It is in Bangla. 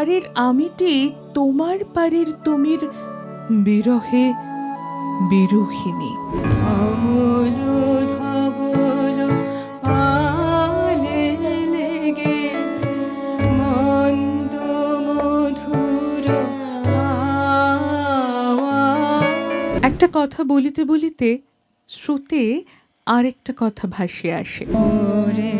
পারের আমিটি তোমার পারের তুমির বিরহে বিরোহিণী। অমল ধবল পালে লেগেছে মন্দ মধুর হাওয়া। একটা কথা বলিতে বলিতে শ্রুতে আরেকটা কথা ভাসিয়া আসে। ওরে